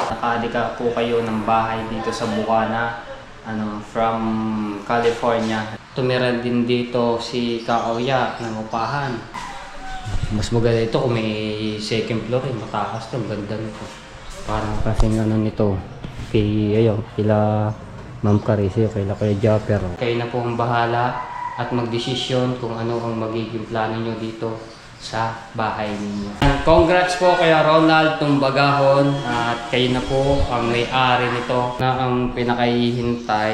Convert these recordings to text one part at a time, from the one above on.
Nakadika po kayo ng bahay dito sa Bukana, from California. Tumira din dito si Kaoya ng upahan. Mas maganda ito kung may second floor, matakas to, ganda nito. Parang kasing nito, kila Ma'am Carissy, kila Kuya Japper. Kayo na po ang bahala at magdesisyon kung ano ang magiging plano nyo dito sa bahay ninyo. Congrats po kay Ronald Tumbagahon at kayo na po ang may-ari nito na ang pinakahihintay.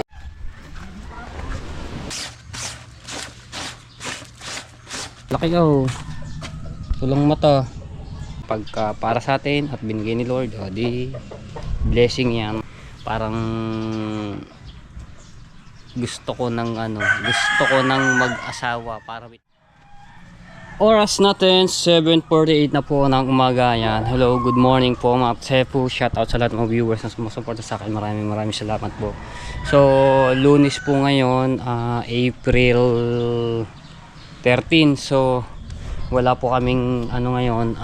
Laki ko. Tulong mata. Pagka para sa atin at binigay ni Lord, di blessing yan. Parang gusto ko ng mag-asawa para oras natin 7:48 na po ng umaga. Yan. Hello, good morning po mga Tsepu. Shout out sa lahat ng viewers na sumusuporta sa akin. Maraming salamat po. So, Lunes po ngayon, April 13. So, wala po kaming ngayon,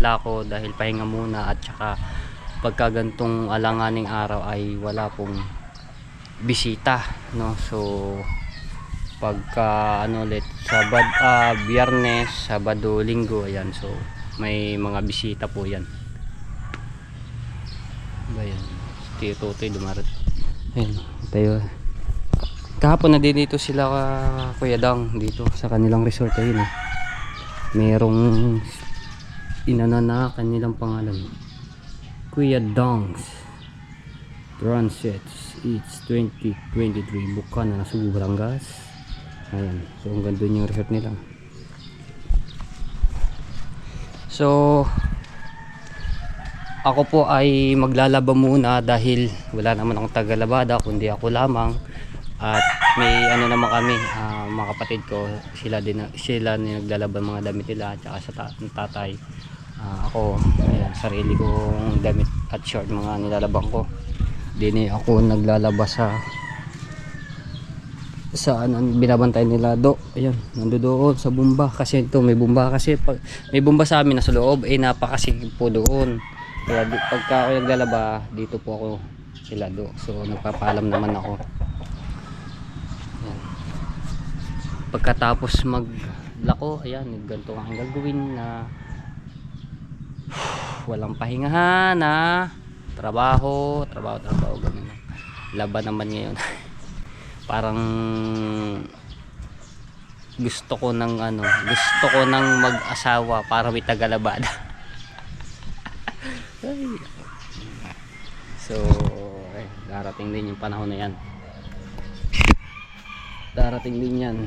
lako dahil pahinga muna at saka pagka gantong alanganing araw ay wala pong bisita, no? So pagka ulit Biyernes, Sabado, Linggo, ayan, so may mga bisita po yan. Ayan, Tito dumarat. Ayan, tayo. Kahapon na din dito sila Kuya Dang dito sa kanilang resort. Ayun, merong inana na kanilang pangalan, Kuya Dang's Transits. It's 2023 Bukana na Subo, Batangas. Ayan, so ang ganda yung resort nila. So ako po ay maglalaba muna dahil wala naman akong tagalabada kundi ako lamang. At may naman kami, mga kapatid ko, sila naglalaba mga damit nila at saka sa tatay. Ako, ayan, sarili kong damit at short mga nilalabang ko. Dini ako naglalaba sa binabantay nila ayan, nandoon sa bumba kasi ito may bumba kasi may bumba sa amin na sa loob, napakasigip po doon. Kaya pagka ako naglalaba dito po ako sila so nagpapaalam naman ako. Ayan. Pagkatapos maglako, ayan, ganito ang gagawin na walang pahingahan na trabaho ganun. Laban naman ngayon. Parang gusto ko ng mag-asawa para may tagalabada. So darating din yung panahon na yan. Darating din yan.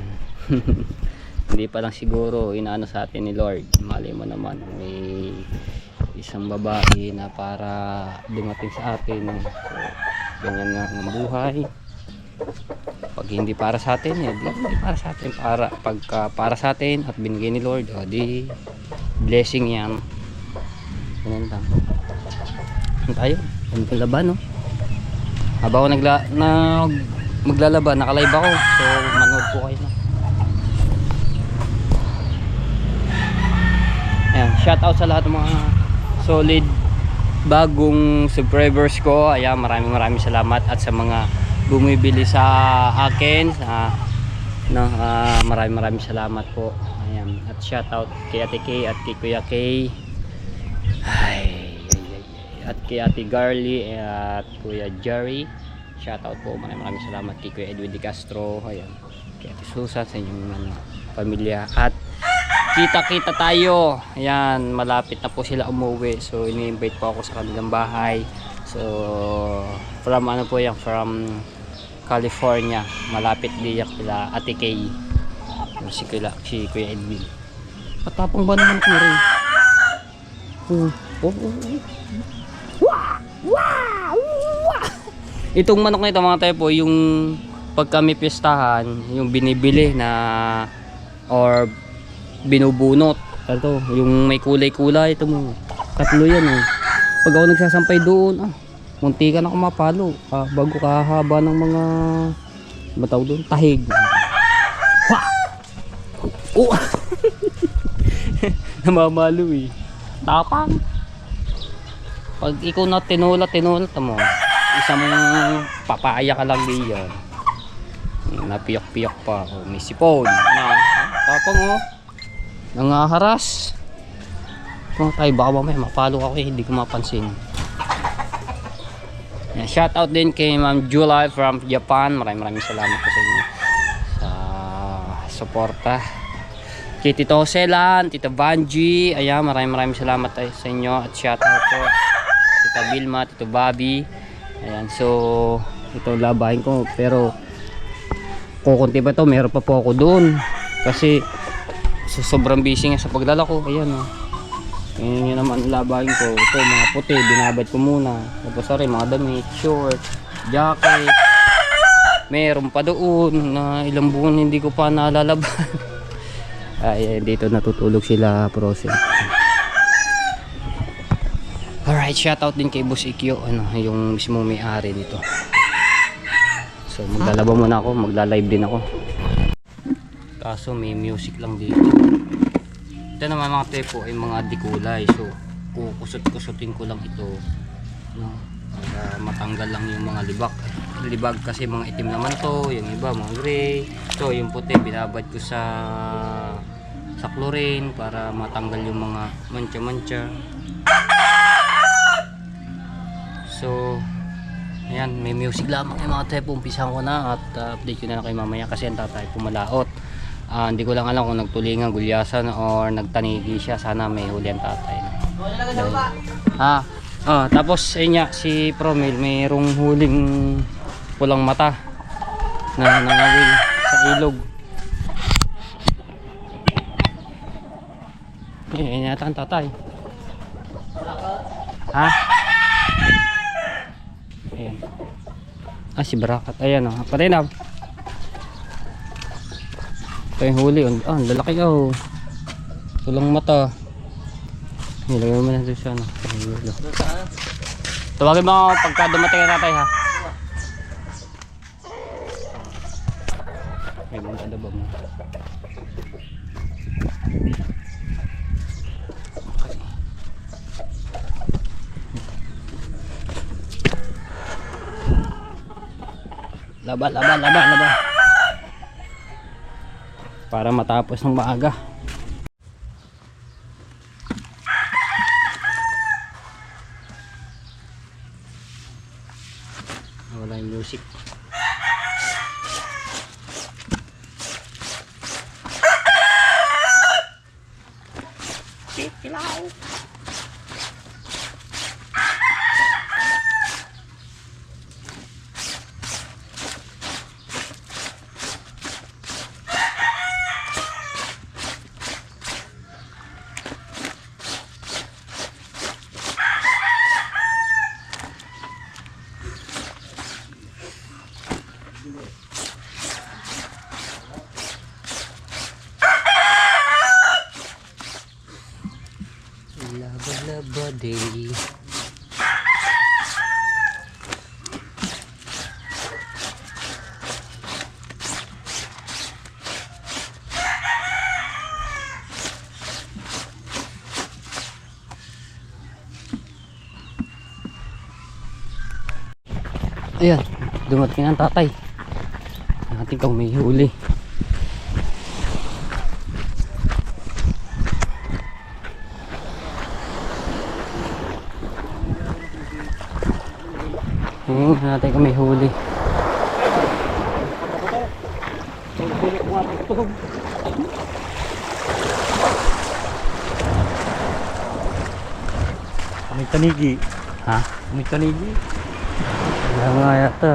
Hindi pa lang siguro inaano sa atin ni Lord. Mali mo naman may isang babae na para dumating sa atin. So, ganyan nga ang buhay. Pag hindi para sa atin, hindi para sa atin. Pagka para sa atin at binigay ni Lord, di blessing yan. Ganun lang. Tayo, maglalaba, no? Habang ako maglalaba, nakalive ako. So, manood po kayo na. Ayan, shout out sa lahat ng mga solid bagong subscribers ko. Ayan, maraming salamat. At sa mga bumibili sa akin, maraming salamat po. Ayan, at shout out kay Ate Kay at kay Kuya Kay, at kay Ate Garly at Kuya Jerry. Shout out po, maraming salamat kay Kuya Edwin De Castro. Ayan, kay Ate Susan, sa inyong pamilya. At kita tayo. Ayan, malapit na po sila umuwi. So ini-invite po ako sa kanilang bahay. So from from California, malapit diyak kila Ate Kay, si Kuya Edwin. Patapang ba naman ko rin? Itong manok na ito mga tayo po, yung pag kami pistahan, yung binibili na or binubunot, ito yung may kulay-kulay, ito mo, tatlo yan pag ako nagsasampay doon, munti ka na ako mapalo, bago kahaba ng mga bataw doon, tahig. Namamalo tapang. Pag ikaw na tinulat mo, isang papaya ka lang diyan. Napiyok-piyok pa. Oh, may sipon. Tapang oh. Nangaharas. Kung tayo baka mamaya mapalo ako hindi ko mapansin. Yan, shout out din kay Ma'am July from Japan. Maraming salamat po sa inyo sa suporta. Kay Tito Selan, Tita Vanji, ayan, maraming salamat sa inyo at shout out po Tita Vilma, Tito Bobby. Ayan, so ito labahin ko pero kukunti pa to, meron pa po ako doon kasi sobrang busy nga sa paglalako. Ayan oh. Ayan yun naman labahin ko. Ito mga puti, binabad ko muna. Tapos sorry, mga damit, short, jacket. Meron pa doon na ilang buwan hindi ko pa nalalaban. Ay, dito natutulog sila Prosen. Alright, shoutout din kay Boss Ikyo, ano, yung mismo may-ari nito. So maglalaba muna ako, magla-live din ako. Kaso may music lang dito. Ito naman mga tepo ay mga dikulay. So kukusot-kusutin ko lang ito, no, para matanggal lang yung mga libag kasi mga itim naman to, yung iba mga gray. So yung puti binabad ko sa chlorine para matanggal yung mga mancha-mancha. So ayan, may music lamang yung mga tepo. Umpisahan ko na at update ko na lang kayo mamaya kasi ang tatay pumalaot. Hindi ko lang alam kung nagtulingan, gulyasan or nagtanigi siya. Sana may huli ang tatay. Tapos ayun nga, si Promil mayroong huling pulang mata na nangawil sa ilog. Ayan yata ang tatay. Ayan. Si Barakat. Ayan o. Patinaw. Ito yung huli. Ang lalaki oh. Tulang mata. Nilagay mo na doon siya. Tawagin mo ako pagka dumating na tatay ha. May mga adabag mo. Laba. Para matapos ng maaga. Wala yung music. Kilaw. Laba day. Ayan, dumating ang tatay. Natin kung may huli. Natin kung may huli. May tanigi. Ha? May tanigi. Wala nga yata.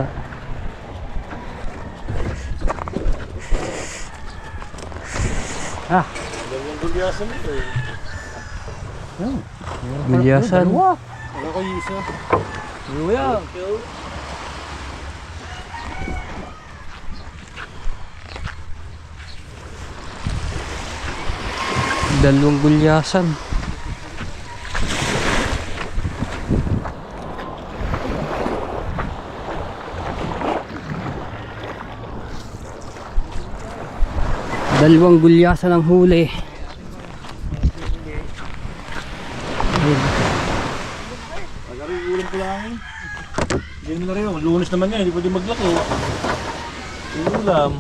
Dalawang gulyasan ito eh. Gulyasan. Wala ko isa. Luya. Dalawang gulyasan. Dalawang gulyasan ang huli. Laro yung ulam ko lang eh. Hindi naman na rin. Lunes naman yan. Hindi pwede maglako. Yung ulam.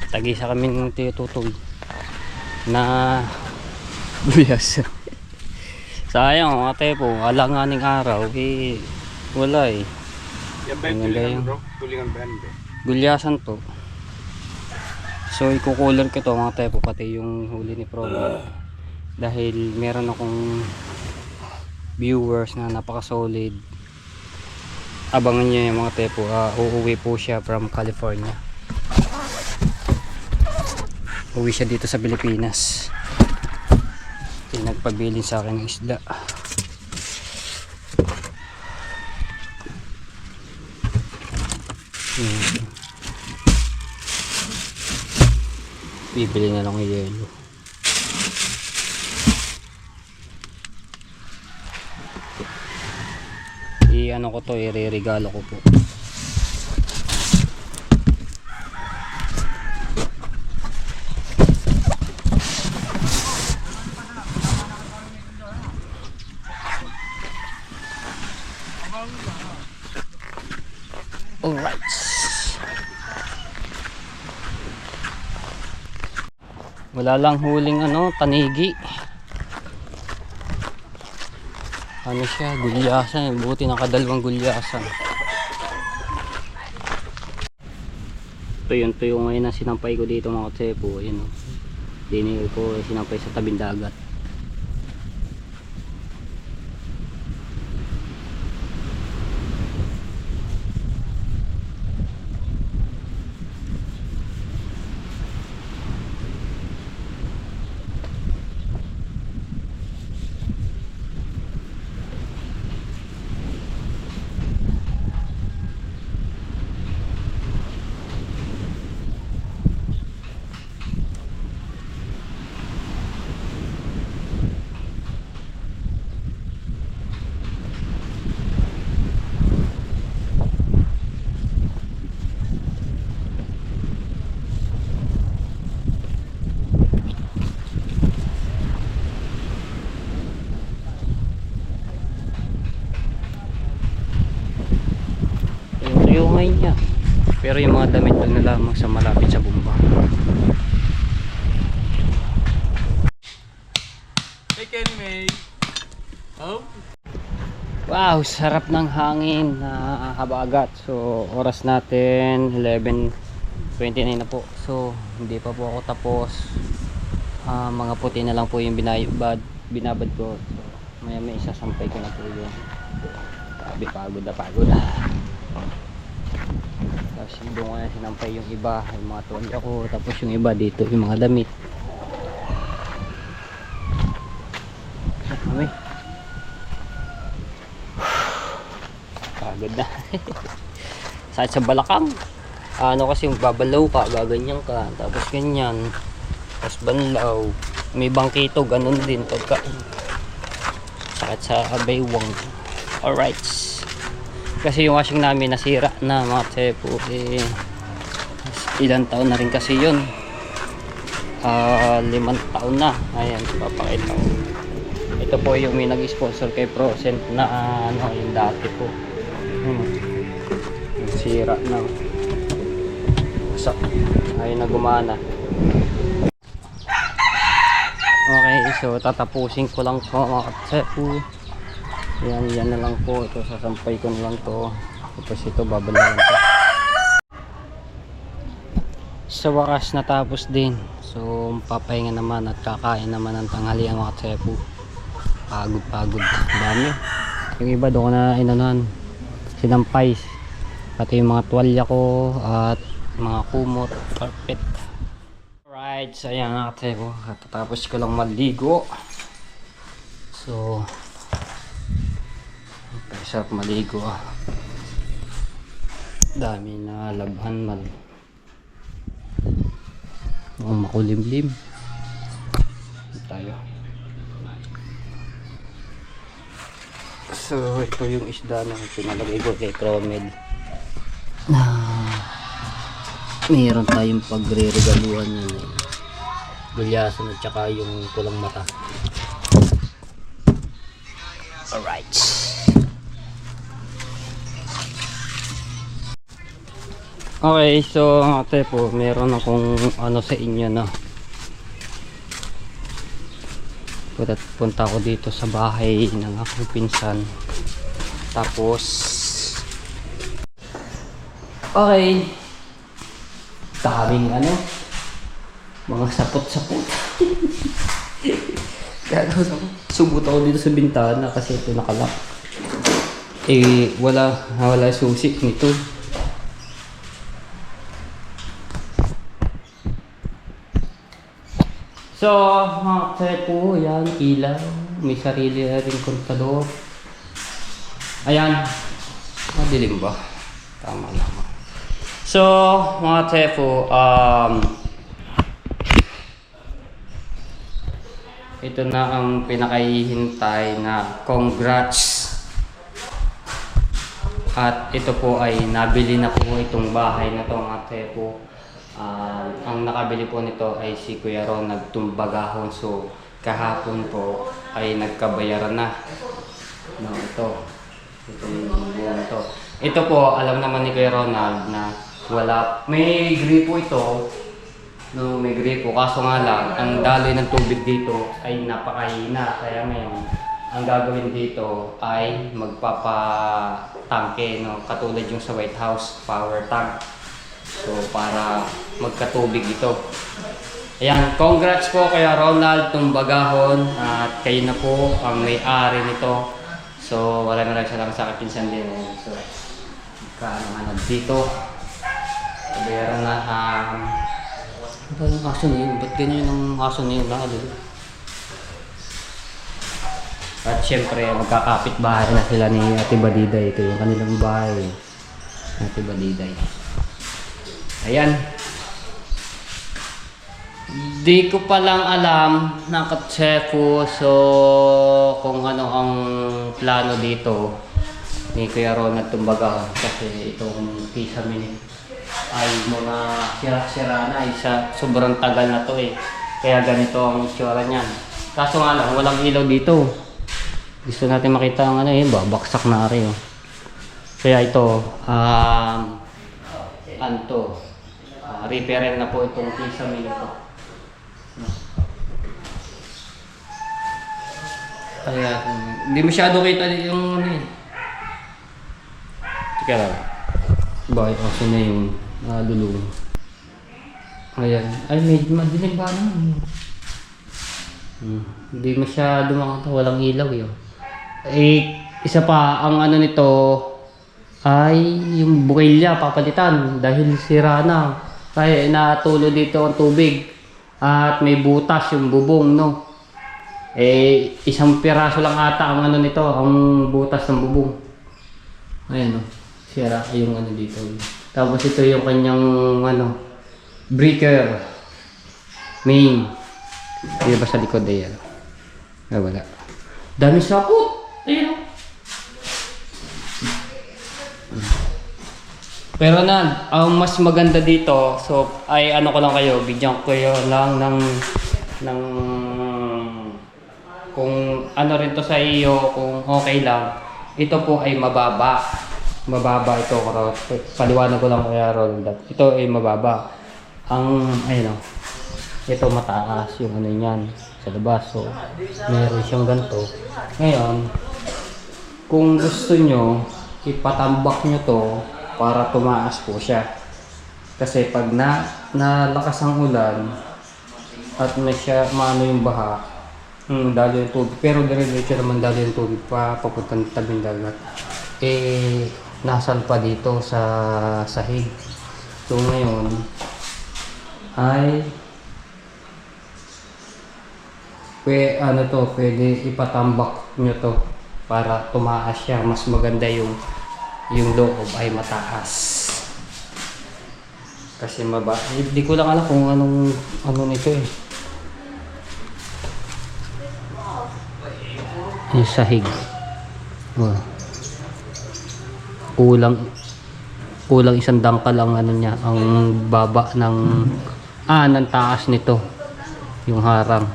Tagisa kami ng tutoy na buyas. Sayang mga tepo, alanganing araw eh wala eh. Yan ba yung tulingan, bro? Tulingan ba yan, bro? Gulyasan to. So ikukuler ko to mga tepo, pati yung huli ni Promo. Dahil meron akong viewers na napaka solid. Abangan nyo yung mga tepo, uuwi po siya from California. Uwi siya dito sa Pilipinas. Nagpabilin sa akin ng isda. Bibili na lang yung yelo. I-ano ko to, i-regalo ko po. Alright. Wala lang huling tanigi. Ano siya, gulyasan. Buti nakadalawang gulyasan. Ito yung tuyo ngayon na sinampay ko dito mga tsepo. Ayun, dinil ko sinampay sa tabing dagat. Niya. Pero yung mga damit doon na lamang sa malapit sa bumba. Hey Kenny May. Oh? Wow, sarap ng hangin na habagat. So oras natin 11:29 na po. So hindi pa po ako tapos. Mga puti na lang po yung binabad ko. So maya may isasampay ko na po yun. Sabi pagod na. Tapos doon ko na sinampay yung iba, yung mga tuwalya ko, tapos yung iba dito, yung mga damit. Kami. Pagod na. Sakit sa balakang. Kasi yung babalaw ka, gaganyan ka, tapos ganyan. Tapos banlaw. May bangkito, ganun din. Pagka sakit sa baywang. Alright. Kasi yung washing namin nasira na mga tsepo. Ilang taon na rin kasi yun. 5 taon na. Ayan, papakita ko. Ito po yung may nag-sponsor kay Procent na yung dati po. Yung sira na. Wasak. Ayun na gumana. Okay, so tatapusin ko lang po mga tsepo. Yan na lang po. Ito sasampay ko na lang to. Tapos ito babalawan ko. Sa wakas natapos din. So papahinga naman at kakain naman ng tanghalian mga tsepo. Pagod. Dami. Yung iba doon ko na inanuhan. Sinampay. Pati yung mga tuwalya ko at mga kumot, carpet. Alright, so ayan mga tsepo. Tapos ko lang maligo. So sarap maligo dami na labhan man makulimlim tayo. So ito yung isda na pinalagay ko kay Cromel na mayroon tayong pagre-regaluhan yun. gulyasan at saka yung kulang mata. Alright. Okay, so ate po, meron akong ano sa inyo na. Punta ako dito sa bahay ng aking pinsan. Tapos okay, daming ano, mga sapot-sapot. Subot ako dito sa bintana kasi ito nakalak. Eh wala susi nito. So mga po, yan, ilaw, may sarili na rin kontador. Ayan, madilim ba? Tama naman. So mga tepo, ito na ang pinakahihintay na congrats. At ito po ay nabili na po itong bahay na to mga tepo. Ang nakabili po nito ay si Kuya Ronald Tumbagahon. So kahapon po ay nagkabayaran na. No, ito yung buwan ito. Ito po, alam naman ni Kuya Ronald na wala, may gripo ito. No, may gripo. Kaso nga lang, ang daloy ng tubig dito ay napakahina. Kaya ngayon, ang gagawin dito ay magpapatangke, no? Katulad yung sa White House, power tank. So, para magkatubig ito. Ayan, congrats po kay Ronald Tumbagahon. At kayo na po ang may-ari nito. So, maraming salamat sa aking pinsan din. So, ano dito. Bayaran na, ano yung aso na yun? Ba't ganyan yung aso na yun? At syempre, magkakapit bahay na sila ni Ate Badiday. Ito yung kanilang bahay. Ate Badiday. Ayan. Di ko palang alam na katsepo. So, kung ano ang plano dito ni Kuya Ronald Tumbagahon. Kasi itong kisame ay mga sira-sira na. Sobrang tagal na to eh. Kaya ganito ang itsura niyan. Kaso nga lang, walang ilaw dito. Gusto natin makita ang ano eh, babaksak na rin. Kaya ito, repair na po itong kisame nito. Kaya, hindi masyado kita yung ano eh. Teka lang. Bakit aso na yung dulong. Ayan. Ay, medyo madilim ba naman? Hindi masyado makita. Walang ilaw yun. Eh, isa pa, ang ano nito ay yung bukilya papalitan dahil sira na. Kaya natulo dito ang tubig. At may butas yung bubong, no? Eh, isang piraso lang ata ang ano nito, ang butas ng bubong. Ayan, no? Sira yung ano dito. Tapos ito yung kanyang ano, breaker main. Di ba sa likod ay yan? Ay, wala. Dami sapot! Ayun. Pero na, ang mas maganda dito, so ay ano ko lang kayo, bigyan ko kayo lang ng kung ano rin to sa iyo, kung okay lang. Ito po ay mababa. Mababa ito, paliwanag ko lang kaya Ronald. Ito ay mababa. Ang ayun oh. Ito mataas yung ano niyan sa labas. So meron siyang ganito. Ngayon, kung gusto nyo, ipatambak nyo to para tumaas po siya. Kasi pag nalakas ang ulan at may siya maano yung baha, dalo yung tubig. Pero dire-diretso naman dalo yung tubig pa papuntang tabing dagat. Eh, nasalpa dito sa sahig. So ngayon ay pwede ipatambak nyo to para tumaas siya. Mas maganda yung loob ay mataas. Kasi hindi ko lang alam kung ano nito eh. Yung sahig. Wow. Kulang isang dangkal lang ano niya, ang baba ng taas nito. yung harang.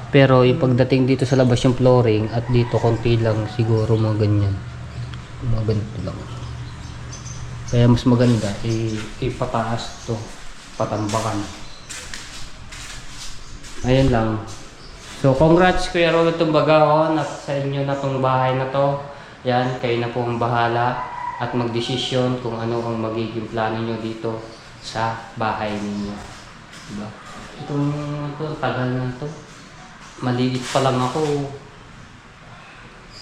Pero yung pagdating dito sa labas yung flooring at dito konti lang siguro mga ganyan. Mga ganito lang. Kaya mas maganda ipataas to, patambakan. Ayun lang. So congrats Kuya Rolo Tumbaga sa inyo na tong bahay na to. Yan, kayo na po ang bahala at magdesisyon kung ano ang magiging plano nyo dito sa bahay ninyo. Diba? Ito, tagal na to. Maliit pa lang ako.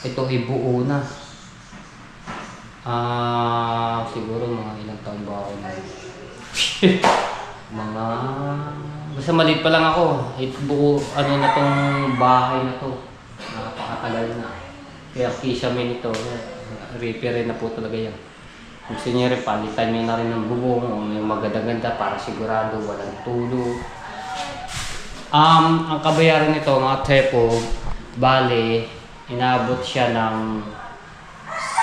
Ito ibuo na. Siguro mga ilang taon ba ako na. Basta maliit pa lang ako. Buo, na tong bahay na to. Napakatagal na. Kaya kisame nito. Repair na po talaga yan. Gusto niya rin, palitan nyo na rin ng bubong o may maganda-ganda para sigurado walang tulo. Ang kabayaran nito, mga tepo, bale, inabot siya ng,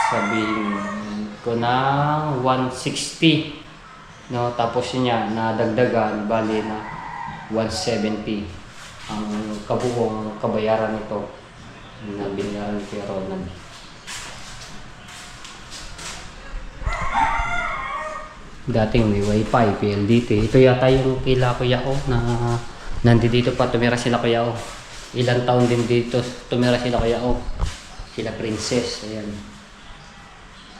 sabihin ko ng 160. No? Tapos niya, nadagdagan, bale na 170 ang kabuong kabayaran nito na binayaran ni Kuya Ronald. Dating may wifi, PLDT. Ito yata yung kila Kuya O na nandito pa, tumira sila Kuya O. Ilang taon din dito tumira sila Kuya O. Sila Princess, ayan.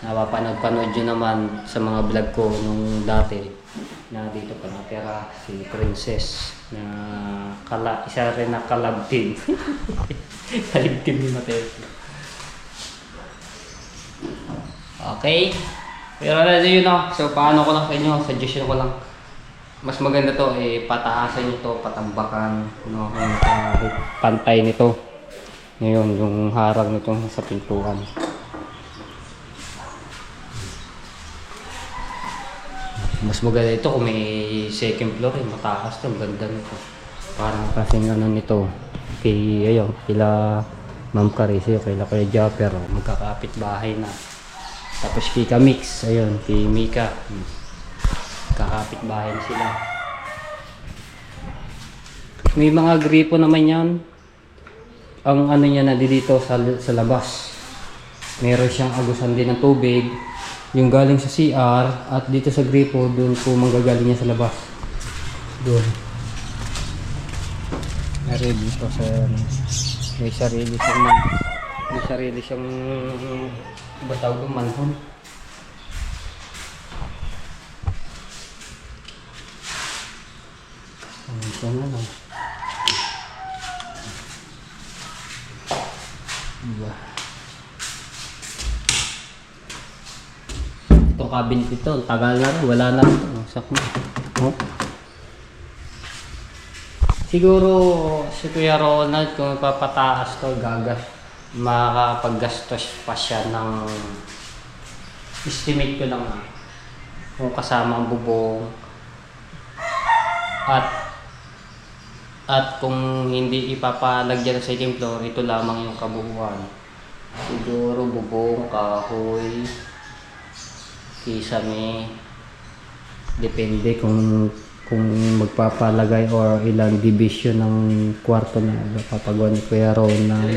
Napapanood nyo naman sa mga vlog ko nung dati na dito pa natira si Princess na isa rin na kalab team. Kalab team ni Mateo. Okay. Pero yun o. So paano ko lang sa inyo, suggestion ko lang. Mas maganda to pataasan nyo to, patambakan, no, pantay nito. Ngayon, yung harang nito sa pintuan. Mas maganda ito kung may second floor, mataas to, ganda nito. Parang kasing nito, kila Ma'am Carissa, kila Kuya Japper, magkakapit bahay na. Tapos kay Mix, ayun, kay Mika. Kakapit bahay na sila. May mga gripo naman yan. Ang niya na dito sa labas. Meron siyang agusan din ng tubig. Yung galing sa CR at dito sa gripo, doon po manggagaling niya sa labas. Doon. Meron dito sa may sarili siyang batawag ng manhon. Ito na lang. Diba? Itong cabinet ito, tagal na rin, wala na rin ito. Sak na. Oh. Siguro si Kuya Ronald kung ipapataas to, makakapaggastos pa siya ng estimate ko lang kung kasama ang bubong at kung hindi ipapalagyan sa second floor, ito lamang yung kabuuan. Siguro bubong, kahoy, kisame, depende kung magpapalagay or ilang division ng kwarto na papagawa ni Kuya Ronald.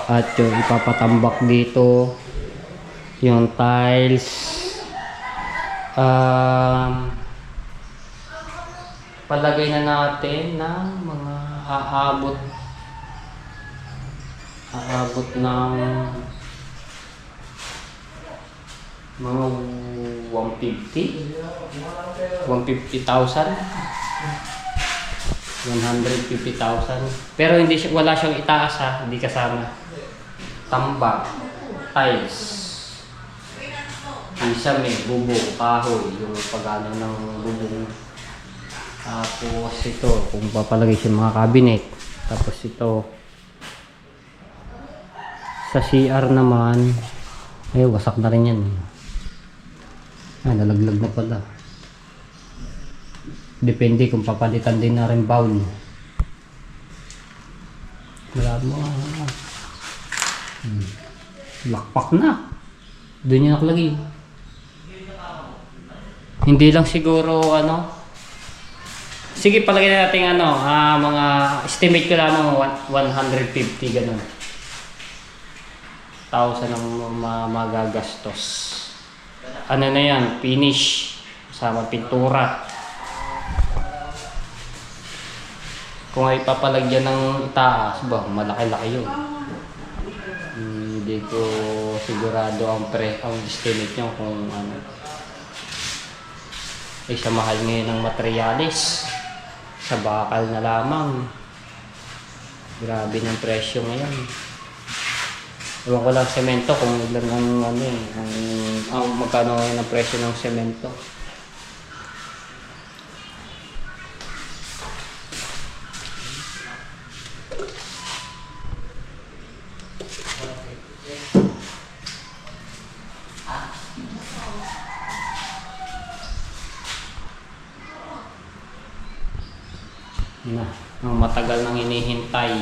At yung ipapatambak dito, yung tiles, palagay na natin ng mga aabot ng mga 150,000 pero wala siyang itaas hindi kasama tambak, tiles, isame, bubong, kahoy, yung pagano ng bubong. Tapos ito, kung papalagay siya mga cabinet. Tapos ito, sa CR naman, wasak na rin yan. Nalaglag na pala. Depende kung papalitan din na rin bowl. Wala mo. Lakpak na. Doon yung nakalagay. Hindi lang siguro Sige, palagay natin mga estimate ko lang 150 ganun. 1,000 ang magagastos. Ano na yan, finish, kasama pintura. Kung ay papalagyan ng itaas, malaki-laki yun. Hindi ko sigurado ang estimate nyo kung ano. Ay sa mahal ngayon ng materialis. Sa bakal na lamang. Grabe ng presyo ngayon. Ewan ko lang semento kung ilan ang magkano ngayon ang presyo ng semento. Ang matagal nang hinihintay.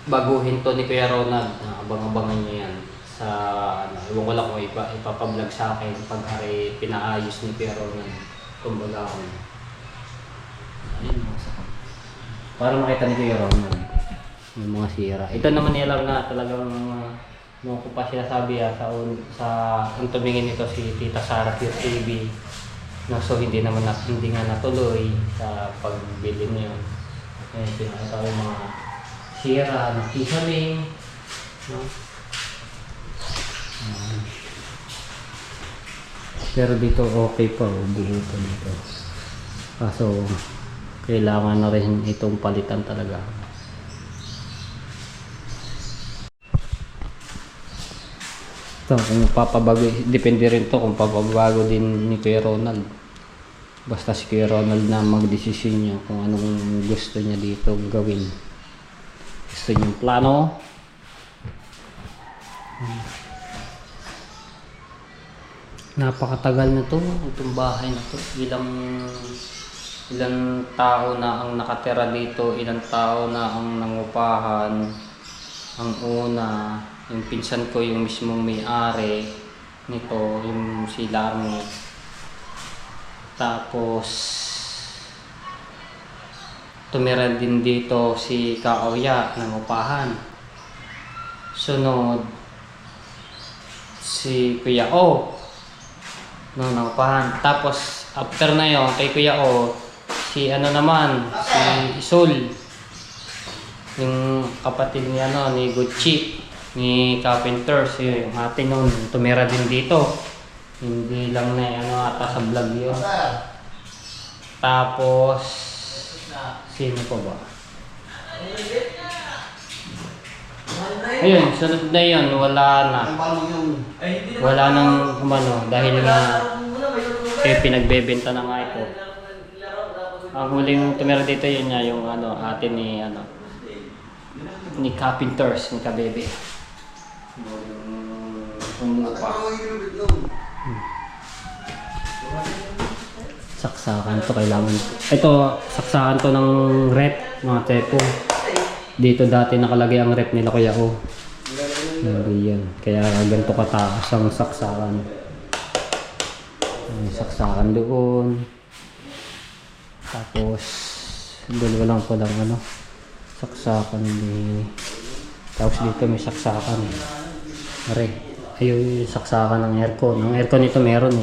Baguhin to ni Kuya Ronald. Abang-abangan niyo yan sa ewan ko lang kung ipapablog sa akin pag pinaayos ni Kuya Ronald. Kumbaga ako. Ayun, para makita ni Kuya Ronald yung mga sira. Ito naman alam na talagang nung ko pa sinasabi ang tumingin nito si Tita Sara Pure TV. No, so hindi nga natuloy sa pagbili niyo. Kaya pinakita ko yung mga sira ng kisame. No? Pero dito okay pa, buo pa dito. Kaso kailangan na rin itong palitan talaga. Ito, kung papabago, depende rin to kung papabago din ni Kuya Ronald. Basta si Kuya Ronald na magdesisyon niya kung anong gusto niya dito gawin. Gusto niya yung plano. Napakatagal na to, itong bahay na to. Ilang tao na ang nakatira dito, ilang tao na ang nangupahan. Ang una, yung pinsan ko yung mismong may-ari nito, yung si Larmo. Tapos tumira din dito si Kaoya ng upahan. Sunod si Kuya O ng upahan. Tapos after na yon kay Kuya O, si si Isul, yung kapatid ni ni Gucci, ni Carpenters, yung ate nun, tumira din dito. Hindi lang na ata sa vlog yun. Tapos sino pa ba? Ayun, sunod na yun, wala nang dahil nga pinagbebenta na nga ito. Ang huling tumira dito yun nga yung ate ni Carpenters, ni Kabebe. Umupa. Saksakan to kailangan. Ito, saksakan to ng rep, mga tepo. Dito dati nakalagay ang rep nila Kuya O. Hindi yan. Kaya ganito kataas ang saksakan. May saksakan doon. Tapos dalawa lang po lang saksakan tapos dito may saksakan. Ayun yung saksakan ng aircon. Ang aircon nito meron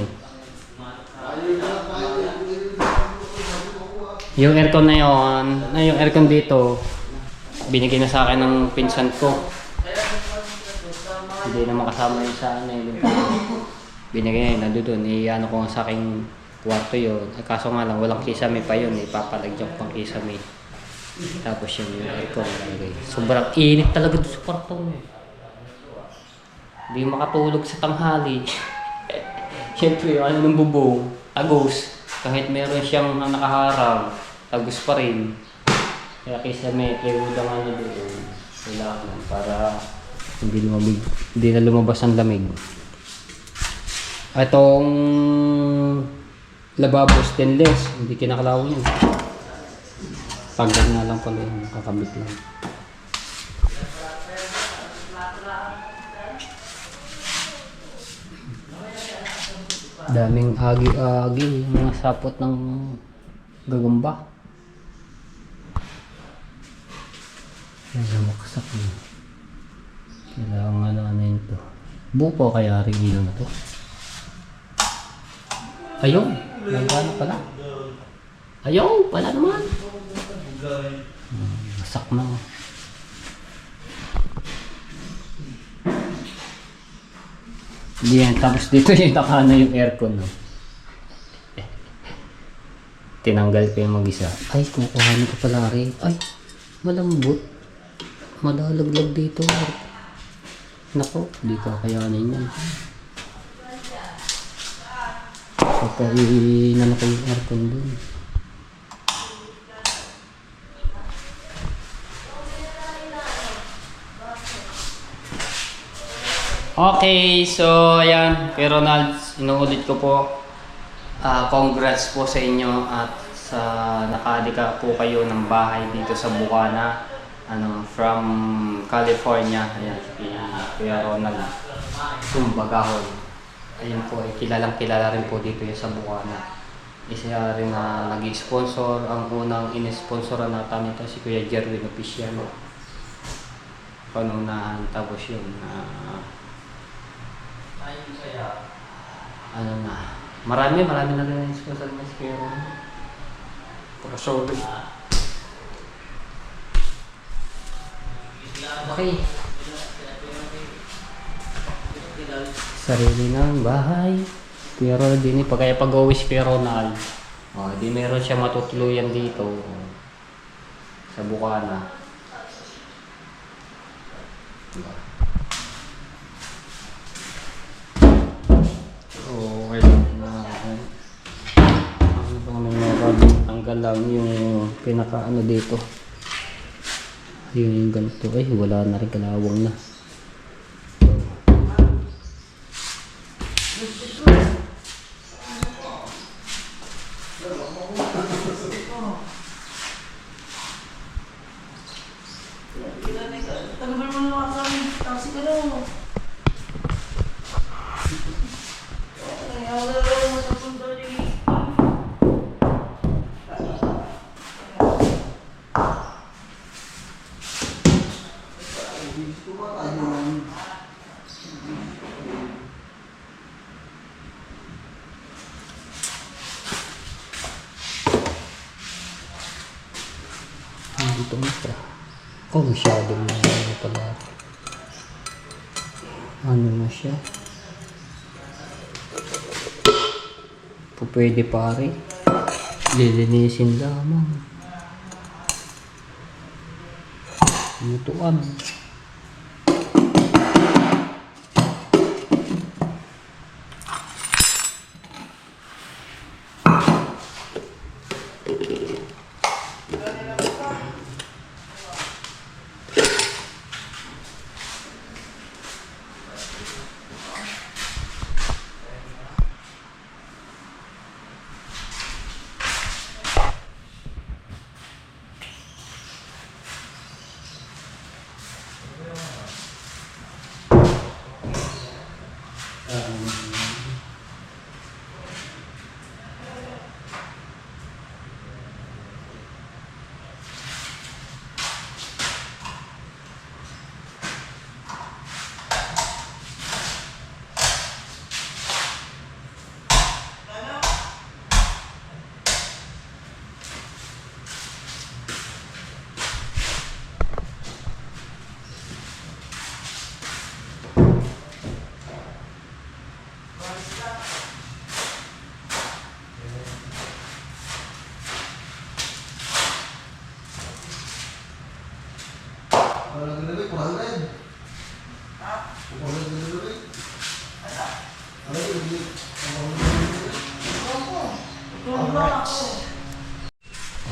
Yung aircon na yun, yung aircon dito, binigay na sa akin ng pinsan ko. Hindi na makasama yun sa binigay na doon. Ko nga sa aking kwarto yun. Kaso nga lang, walang kisame pa yun. Ipapalagyan ko pang kisame. Tapos yung aircon. Sobrang init talaga doon sa kwarto. Hindi makatulog sa tanghali. Siyempre, ng bubong, agos. Kahit meron siyang nakaharang, agos pa rin. Kaya kisame, iudang doon. Kailangan para hindi na lumabas ang lamig. Itong lababo stainless, hindi kinakalaw yun. Pagdag na lang pala yung kakabit lang. Daming agi-agi, mga sapot ng gagamba. Medyo maksak yun. Kailangan ano yun to. Buko kaya rin yun na to. Ayun, nagana pala. Ayun, pala naman. Masak na. Yan, tapos dito yung nakana yung aircon. No? Tinanggal ko yung mag-isa. Ay, kukuhanin ko pala rin. Ay, malambot. Madalaglag dito. Nako, di ka kayanin yan. Papainan ako yung aircon dun. Okay, so ayan, kay Ronald, inuulit ko po. Congrats po sa inyo at sa nakadika po kayo ng bahay dito sa Bukana. From California. Ayan, si Kuya Ronald Tumbagahon. Ayun po, kilalang kilala rin po dito sa Bukana. Isa rin na nag-sponsor. Ang unang in-sponsoran natin ito si Kuya Jerwin Oficial. Panunahan, tapos yun marami na rin sponsor niya si Kuya Ronald. Sorry. Okay. Sarili ng bahay. Kuya Ronald din kaya pag-uwi si Kuya Ronald. Di meron siya matutuluyan dito sa Bukana. Diba? Okay. Ano bang meron? Tanggal lang yung pinaka dito. Yung ganito. Ay, wala na rin, kalawang na. Dito na siya. Masyadong na pala. Ano na siya? Pwede pare. Lilinisin lamang. Lutuan.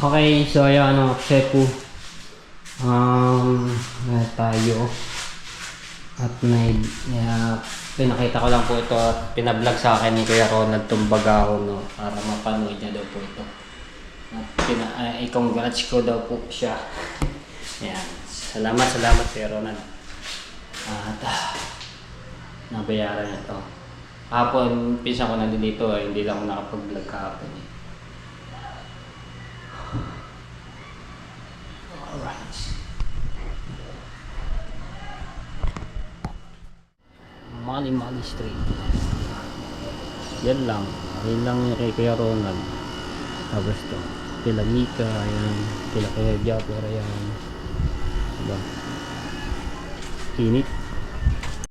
Okay, so ayan Sepu. Tayo. At pinakita ko lang po ito at pinablog sa akin ni Kuya Ronald Tumbagahon, no, para mapanood niya daw po ito. At i-congrats ko daw po siya. Ayan. Salamat Kuya Ronald. At nabayaran ito. Hapon, pinsan ko na din dito eh. Hindi lang ako nakapag-vlog kahapon eh. Alright. Mali Street. Yan lang. Yan lang yung kay Kuya Ronald. Tapos to. Kila Mika, ayan. Kila Kuya Japper, ayan. Diba? Init.